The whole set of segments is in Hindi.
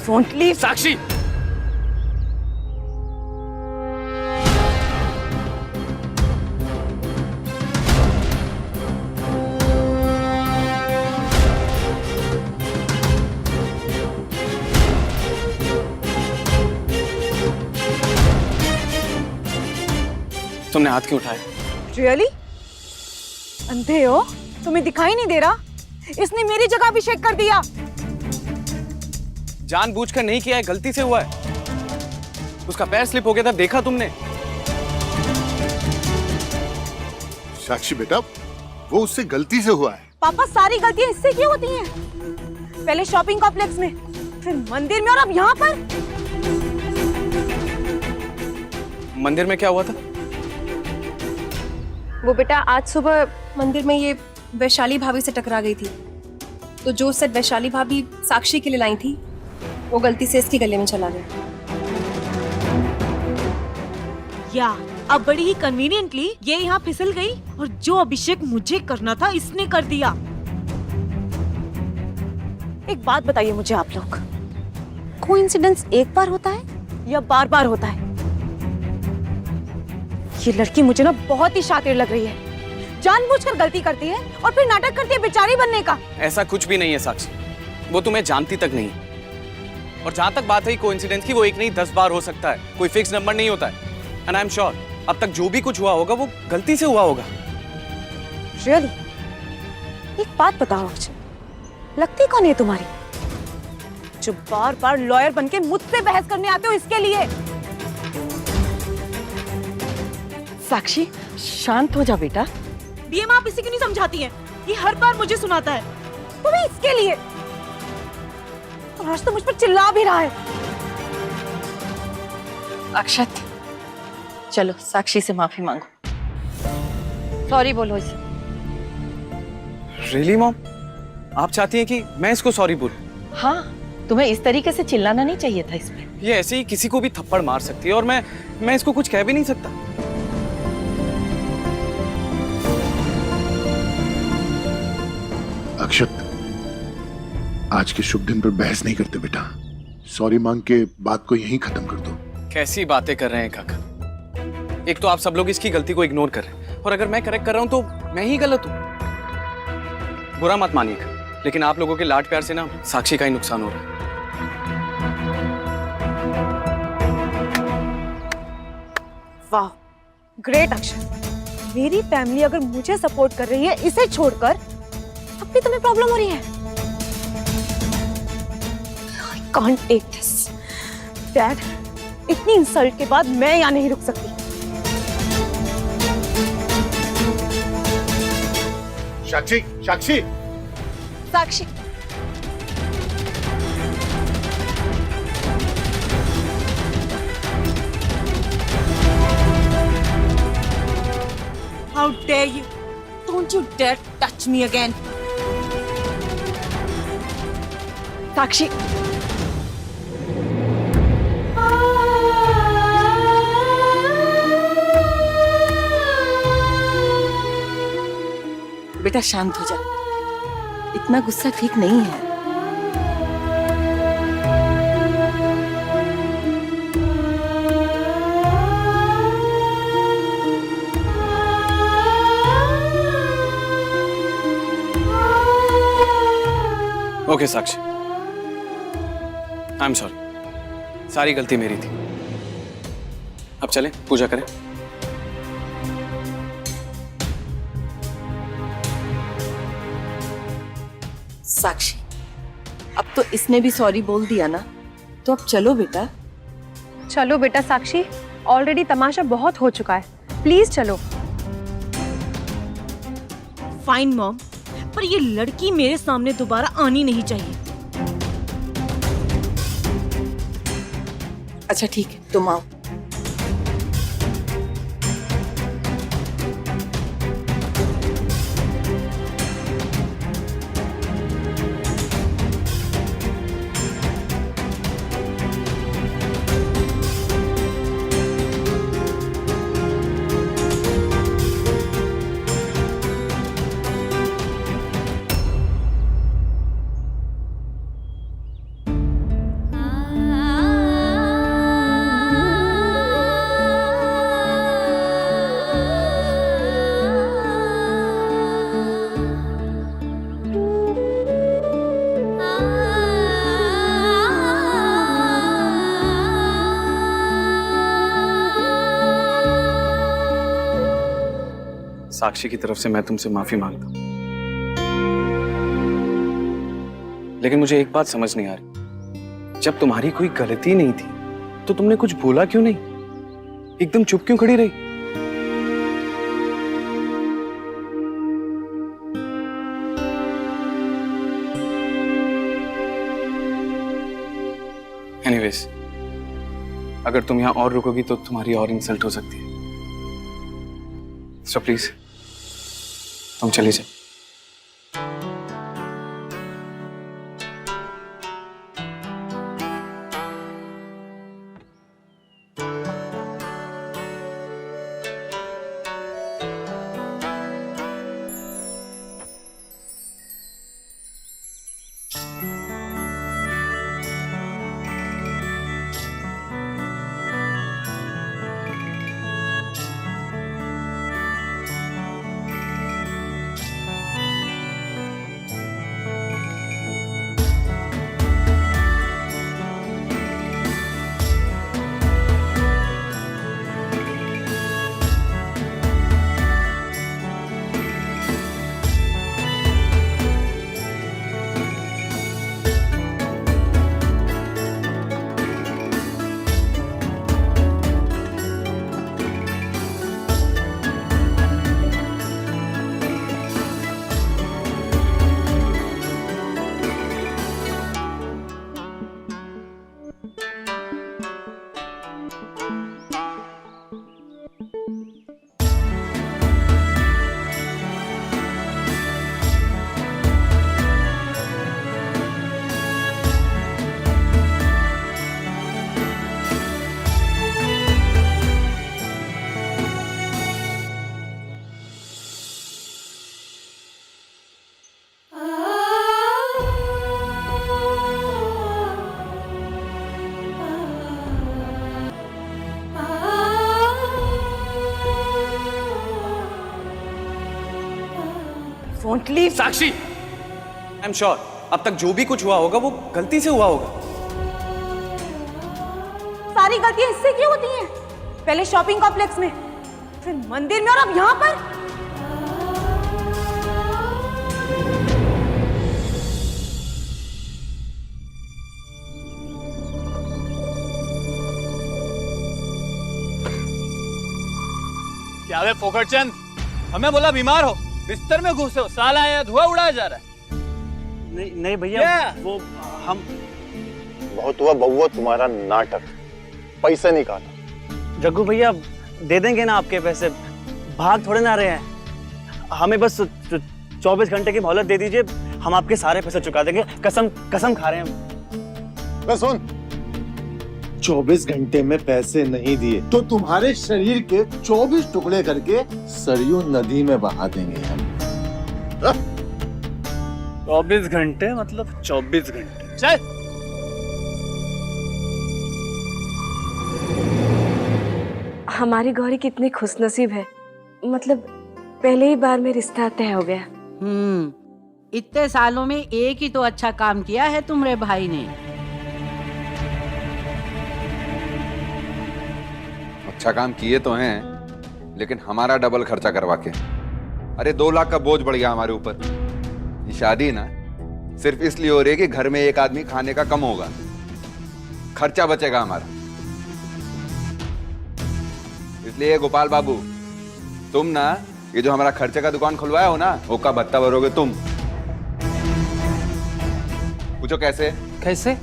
won't leave. साक्षी, तुमने हाथ क्यों उठाया? Really? अंधे हो? तुम्हें दिखाई नहीं दे रहा? इसने मेरी जगह अभिषेक कर दिया। जानबूझकर नहीं किया है, गलती से हुआ है। उसका पैर स्लिप हो गया था, देखा तुमने? साक्षी बेटा, वो उससे गलती से हुआ है। पापा, सारी गलतियां इससे क्यों होती हैं? पहले शॉपिंग कॉम्प्लेक्स में, फिर मंदिर में और अब यहाँ पर। मंदिर में क्या हुआ था? वो बेटा आज सुबह मंदिर में ये वैशाली भाभी से टकरा गई थी, तो जो सेट वैशाली भाभी साक्षी के लिए लाई थी वो गलती से इसके गले में चला गया। या अब बड़ी ही कन्वीनियंटली ये यहाँ फिसल गई और जो अभिषेक मुझे करना था इसने कर दिया। एक बात बताइए मुझे आप लोग, कोइंसिडेंस एक बार होता है या बार बार होता है? ये लड़की मुझे ना बहुत ही शातिर लग रही है। जानबूझकर गलती करती है और फिर नाटक करती है बेचारी बनने का। ऐसा कुछ भी नहीं है साक्षी, वो तुम्हें जानती तक नहीं। और जहां तक बात है कोइंसिडेंस की, वो एक नहीं 10 बार हो सकता है, कोई फिक्स नंबर नहीं होता है। एंड आई एम श्योर अब तक जो भी कुछ हुआ होगा वो गलती से हुआ होगा। रियली? एक बात बताओ मुझे, लगती कौन है तुम्हारी जो बार बार लॉयर बनके मुझसे बहस करने आते हो इसके लिए? साक्षी, शांत हो जा बेटा। डीएम, आप इसे क्यों नहीं समझाती हैं? ये हर बार मुझे सुनाता है, वो भी इसके लिए। और आज तो मुझ पर चिल्ला भी रहा है। अक्षत, चलो साक्षी से माफी मांगो, सॉरी बोलो इसे। रियली मॉम, आप चाहती हैं कि मैं इसको सॉरी बोलूं? हाँ, तुम्हें इस तरीके से चिल्लाना नहीं चाहिए था इस पे। ये ऐसे ही किसी को भी थप्पड़ मार सकती है और मैं इसको कुछ कह भी नहीं सकता। अक्षत, आज के शुभ दिन पर बहस नहीं करते बेटा। सॉरी मांग के बात को यहीं खत्म कर दो। कैसी बातें कर रहे हैं काका? एक तो आप सब लोग इसकी गलती को इग्नोर कर रहे हैं और अगर मैं करेक्ट कर रहा हूं तो मैं ही गलत हूं। बुरा मत मानिएगा, लेकिन आप लोगों के लाड प्यार से ना साक्षी का ही नुकसान हो रहा है। वाह, ग्रेट अक्षर। मेरी फैमिली अगर मुझे सपोर्ट कर रही है इसे छोड़कर, अब भी तुम्हें प्रॉब्लम हो रही है। I can't take this. Dad, इतनी इंसल्ट के बाद मैं यहाँ नहीं रुक सकती। साक्षी, साक्षी, साक्षी, How dare you? Don't you dare touch me again. साक्षी, बेटा शांत हो जा, इतना गुस्सा ठीक नहीं है। Okay Sakshi, I am sorry, सारी गलती मेरी थी। अब चलें पूजा करें। साक्षी, अब तो इसने भी सॉरी बोल दिया ना, तो अब चलो बेटा। चलो बेटा साक्षी, ऑलरेडी तमाशा बहुत हो चुका है, प्लीज चलो। फाइन मॉम, पर ये लड़की मेरे सामने दोबारा आनी नहीं चाहिए। अच्छा ठीक है, तुम आओ। साक्षी की तरफ से मैं तुमसे माफी मांगता हूं, लेकिन मुझे एक बात समझ नहीं आ रही, जब तुम्हारी कोई गलती नहीं थी तो तुमने कुछ बोला क्यों नहीं? एकदम चुप क्यों खड़ी रही? एनीवेज, अगर तुम यहां और रुकोगी तो तुम्हारी और इंसल्ट हो सकती है, सो प्लीज तुम चली जाओ। Won't leave. Sakshi, I am sure अब तक जो भी कुछ हुआ होगा वो गलती से हुआ होगा। सारी गलतियां इससे क्यों होती हैं? पहले शॉपिंग कॉम्प्लेक्स में, फिर मंदिर में, और अब यहाँ पर। क्या वे फोकटचंद, हमें बोला बीमार हो, बिस्तर में घुसे हो, साला आया धुआं उड़ाया जा रहा है। नहीं भैया, वो हम बहुत हुआ बउआ तुम्हारा नाटक, पैसे निकालो। जग्गू भैया दे देंगे ना आपके पैसे, भाग थोड़े ना रहे हैं, हमें बस 24 घंटे की मोहलत दे दीजिए, हम आपके सारे पैसे चुका देंगे, कसम कसम खा रहे हैं हम। मैं सुन, 24 घंटे में पैसे नहीं दिए तो तुम्हारे शरीर के 24 टुकड़े करके सरयू नदी में बहा देंगे हम। 24 घंटे मतलब 24 घंटे। चल हमारी गौरी कितनी खुशनसीब है, मतलब पहले ही बार में रिश्ता तय हो गया। इतने सालों में एक ही तो अच्छा काम किया है तुम्हारे भाई ने। अच्छा काम किए तो हैं, लेकिन हमारा डबल खर्चा करवा के। अरे 2 लाख का बोझ बढ़ गया हमारे ऊपर। ये शादी ना सिर्फ इसलिए हो रही है कि घर में एक आदमी खाने का कम होगा, खर्चा बचेगा हमारा। इसलिए गोपाल बाबू, तुम ना ये जो हमारा खर्चे का दुकान खुलवाया हो ना, वो का भत्ता भरोगे तुम। पूछो कैसे? कैसे?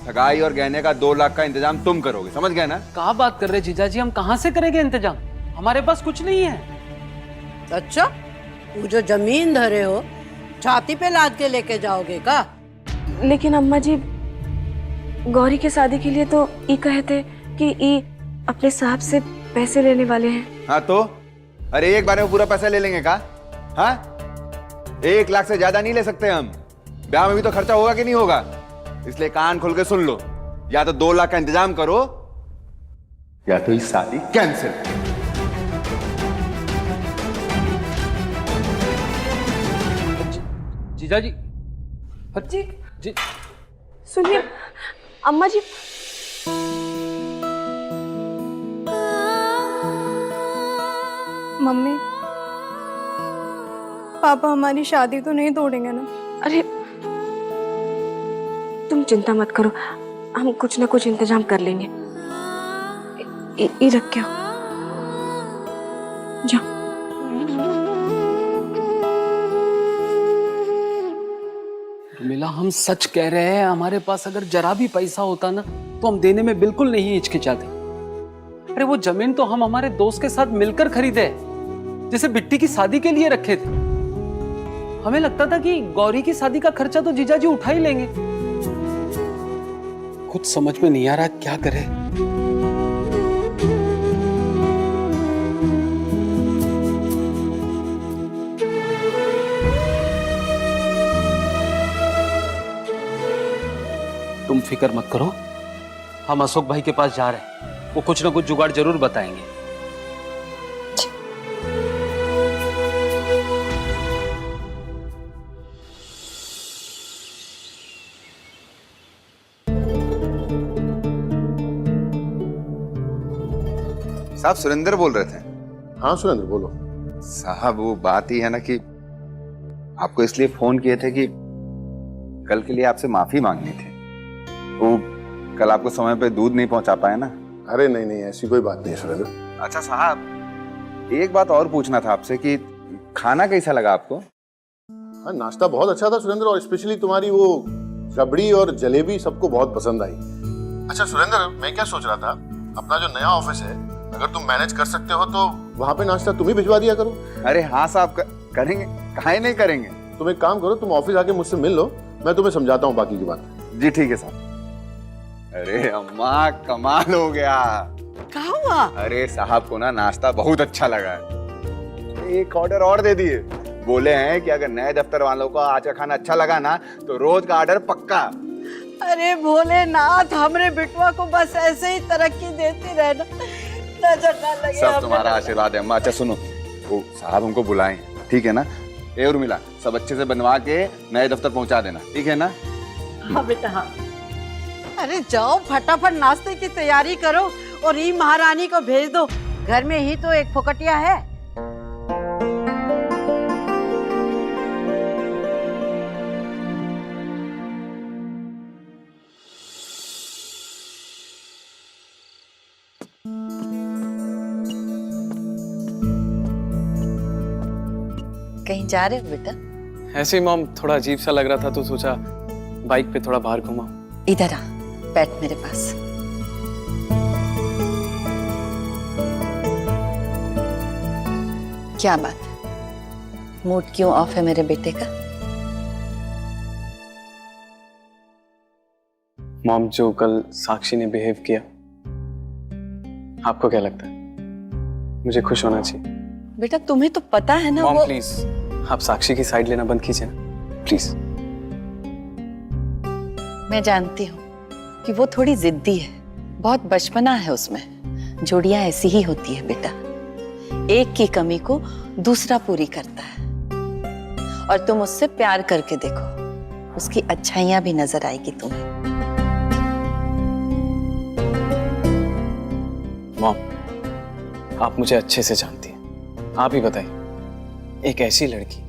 ठगाई और गहने का 2 लाख का इंतजाम तुम करोगे, समझ गए ना? कहाँ बात कर रहे जीजा जी, हम कहाँ से करेंगे इंतजाम, हमारे पास कुछ नहीं है। अच्छा, वो जो जमीन धरे हो छाती पे लाद के लेके जाओगे का? लेकिन अम्मा जी, गौरी के शादी के लिए तो ई कहते कि ई अपने साहब से पैसे लेने वाले हैं। हाँ तो अरे एक बार में पूरा पैसा ले लेंगे का? हाँ, 1 लाख से ज्यादा नहीं ले सकते हम। ब्याह में भी तो खर्चा होगा कि नहीं होगा, इसलिए कान खोल के सुन लो, या तो 2 लाख का इंतजाम करो या तो इस शादी कैंसिल। जीजा जी, जी सुनिए अम्मा जी, मम्मी, पापा हमारी शादी तो नहीं तोड़ेंगे ना? अरे तुम चिंता मत करो, हम कुछ ना कुछ इंतजाम कर लेंगे। ये रख के आओ, जाओ। मिला, हम सच कह रहे हैं। हमारे पास अगर जरा भी पैसा होता ना तो हम देने में बिल्कुल नहीं हिचकिचाते। अरे वो जमीन तो हम हमारे दोस्त के साथ मिलकर खरीदे, जैसे बिट्टी की शादी के लिए रखे थे। हमें लगता था कि गौरी की शादी का खर्चा तो जीजाजी उठा ही लेंगे। कुछ समझ में नहीं आ रहा क्या करें। तुम फिक्र मत करो, हम अशोक भाई के पास जा रहे हैं, वो कुछ ना कुछ जुगाड़ जरूर बताएंगे। साहब सुरेंद्र बोल रहे थे। हाँ सुरेंद्र बोलो। साहब वो बात ही है ना कि आपको इसलिए फोन किए थे कि कल के लिए आपसे माफी मांगनी थी। वो कल आपको समय पे दूध नहीं पहुंचा पाए ना। अरे नहीं नहीं, ऐसी कोई बात नहीं है सुरेंद्र। अच्छा साहब, एक बात और पूछना था आपसे कि खाना कैसा लगा आपको? हाँ नाश्ता बहुत अच्छा था सुरेंद्र, और स्पेशली तुम्हारी वो रबड़ी और जलेबी सबको बहुत पसंद आई। अच्छा सुरेंद्र, मैं क्या सोच रहा था, अपना जो नया ऑफिस है, अगर तुम मैनेज कर सकते हो तो वहां पे नाश्ता तुम ही भिजवा दिया करो। अरे हाँ साहब, करेंगे, काहे नहीं करेंगे। तुम एक काम करो, तुम ऑफिस आके मुझसे मिल लो, मैं तुम्हें समझाता हूँ बाकी की बात। जी ठीक है साहब। अरे अम्मा कमाल हो गया। क्या हुआ? अरे साहब को ना नाश्ता बहुत अच्छा लगा है, एक ऑर्डर और दे दिए। बोले हैं कि अगर नए दफ्तर वालों को आज का खाना अच्छा लगा ना तो रोज का ऑर्डर पक्का। अरे भोलेनाथ, हमरे बिटवा को बस ऐसे ही तरक्की देती रहना, नजर ना लगे। सब तुम्हारा आशीर्वाद है अम्मा। अच्छा सुनो, वो साहब हमको बुलाएं, ठीक है ना? ए उर्मिला, सब अच्छे से बनवा के नए दफ्तर पहुंचा देना, ठीक है ना? हाँ बेटा हाँ। अरे जाओ फटाफट नाश्ते की तैयारी करो और ई महारानी को भेज दो, घर में ही तो एक फोकटिया है। कहीं जा रहे हो बेटा? ऐसे ही मॉम, थोड़ा अजीब सा लग रहा था तो सोचा बाइक पे थोड़ा बाहर घुमा। इधर आ, बैठ मेरे पास। क्या बात है, मूड क्यों ऑफ है मेरे बेटे का? मॉम, जो कल साक्षी ने बिहेव किया, आपको क्या लगता है? मुझे खुश होना चाहिए? बेटा तुम्हें तो पता है ना। मॉम वो प्लीज, आप साक्षी की साइड लेना बंद कीजिए ना प्लीज। मैं जानती हूँ कि वो थोड़ी जिद्दी है, बहुत बचपना है उसमें। जोड़ियां ऐसी ही होती है बेटा, एक की कमी को दूसरा पूरी करता है। और तुम उससे प्यार करके देखो, उसकी अच्छाइयां भी नजर आएगी तुम्हें। मॉम, आप मुझे अच्छे से जानती हैं, आप ही बताइए, एक ऐसी लड़की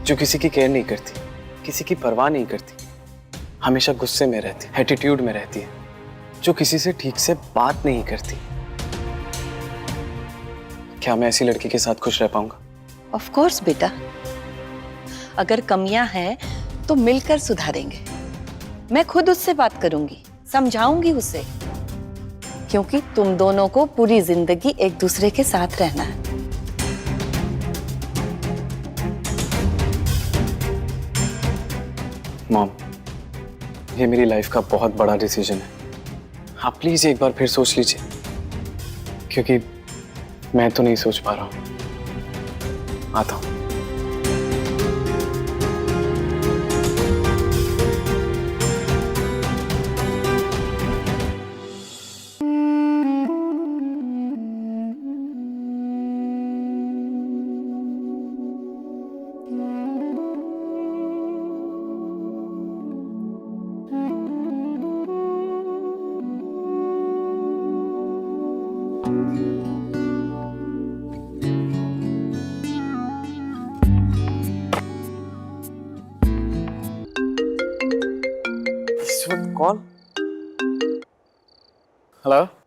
जो किसी की केयर नहीं करती, किसी की परवाह नहीं करती, हमेशा गुस्से में रहती, एटीट्यूड में रहती है, जो किसी से ठीक से बात नहीं करती, क्या मैं ऐसी लड़की के साथ खुश रह पाऊंगा? ऑफ कोर्स बेटा, अगर कमियां हैं तो मिलकर सुधारेंगे। मैं खुद उससे बात करूंगी, समझाऊंगी उसे, क्योंकि तुम दोनों को पूरी जिंदगी एक दूसरे के साथ रहना है। मॉम, ये मेरी लाइफ का बहुत बड़ा डिसीजन है, आप प्लीज एक बार फिर सोच लीजिए, क्योंकि मैं तो नहीं सोच पा रहा हूं। आता हूं। कॉल। हेलो